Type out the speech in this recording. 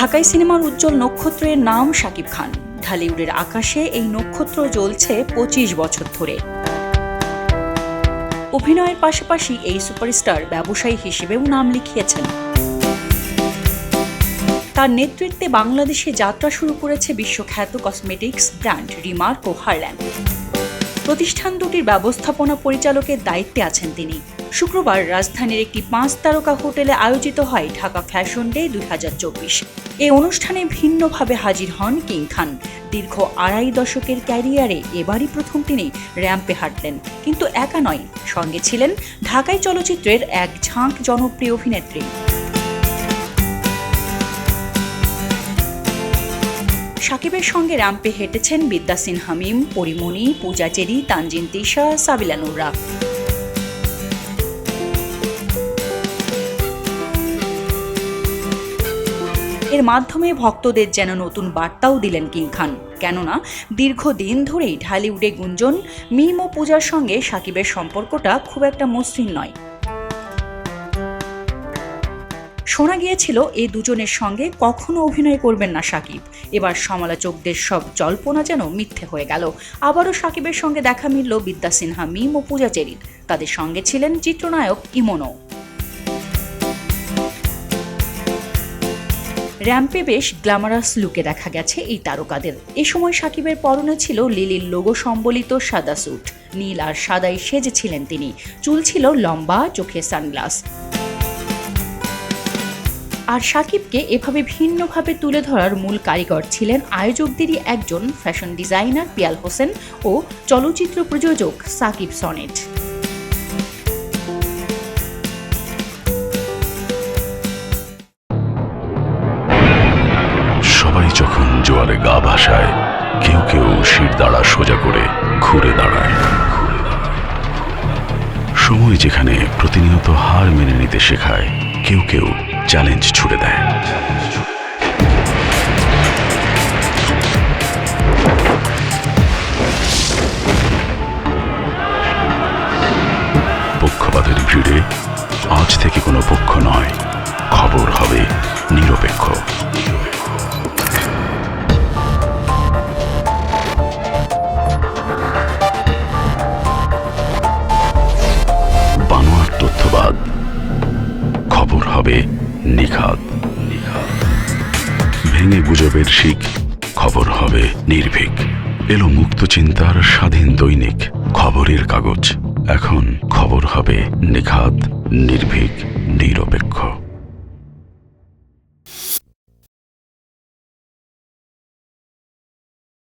ঢাকাই সিনেমার উজ্জ্বল নক্ষত্রের নাম শাকিব খান। ঢালিউডের আকাশে এই নক্ষত্র জ্বলছে ২৫ বছর ধরে। অভিনয়ের পাশাপাশি এই সুপারস্টার ব্যবসায়ী হিসেবেও নাম লিখিয়েছেন। তার নেতৃত্বে বাংলাদেশে যাত্রা শুরু করেছে বিশ্বখ্যাত কসমেটিক্স ব্র্যান্ড রিমার্ক ও হারল্যান্ড। প্রতিষ্ঠান দুটির ব্যবস্থাপনা পরিচালকের দায়িত্বে আছেন তিনি। শুক্রবার রাজধানীর একটি ৫ তারকা হোটেলে আয়োজিত হয় ঢাকা ফ্যাশন ডে ২০২৪। এই অনুষ্ঠানে ভিন্নভাবে হাজির হন কিং খান। দীর্ঘ ২.৫ দশকের ক্যারিয়ারে এবারই প্রথম তিনি র্যাম্পে হাঁটলেন, কিন্তু একা নয়, সঙ্গে ছিলেন ঢাকাই চলচ্চিত্রের এক ঝাঁক জনপ্রিয় অভিনেত্রী। শাকিবের সঙ্গে র্যাম্পে হেঁটেছেন বিদ্যা সিনহা মিম, পরিমণি, পূজা চেরি, তানজিন তিশা, সাবিলা নুররা। এর মাধ্যমে ভক্তদের যেন নতুন বার্তাও দিলেন কিং খান। কেননা দীর্ঘদিন ধরেই ঢালিউডে গুঞ্জন মিম ও পূজার সঙ্গে শাকিবের সম্পর্কটা খুব একটা মসৃণ নয়। শোনা গিয়েছিল এই দুজনের সঙ্গে কখনো অভিনয় করবেন না শাকিব। এবার সমালোচকদের সব জল্পনা যেন মিথ্যে হয়ে গেল। আবারও শাকিবের সঙ্গে দেখা মিলল বিদ্যা সিনহা মিম ও পূজা চেরির। তাদের সঙ্গে ছিলেন চিত্রনায়ক ইমনও। র্যাম্পে বেশ গ্ল্যামারাস লুকে দেখা গেছে এই তারকাদের। এ সময় শাকিবের পরনে ছিল লিলির লোগো সম্বলিত সাদা স্যুট। নীল আর সাদাই সেজেছিলেন তিনি। চুল ছিল লম্বা, চোখে সানগ্লাস। আর শাকিবকে এভাবে ভিন্নভাবে তুলে ধরার মূল কারিগর ছিলেন আয়োজকদেরই একজন, ফ্যাশন ডিজাইনার পিয়াল হোসেন ও চলচ্চিত্র প্রযোজক সাকিব সনেট। সবাই যখন জোয়ারে গা ভাসায়, কেউ কেউ শির দাঁড়া সোজা করে ঘুরে দাঁড়ায়। সময় যেখানে প্রতিনিয়ত হার মেনে নিতে শেখায়, কেউ কেউ চ্যালেঞ্জ ছুড়ে দেয়। পক্ষপাতের ভিড়ে আজ থেকে কোনো পক্ষ নয়, খবর হবে নিরপেক্ষ। বানোয়াট তথ্যবাদ, খবর হবে নিখাত। ভেঙে গুজবের শিক, খবর হবে নির্ভীক। এলো মুক্ত চিন্তার স্বাধীন দৈনিক খবরের কাগজ। এখন খবর হবে নিখাত, নির্ভীক, নিরপেক্ষ।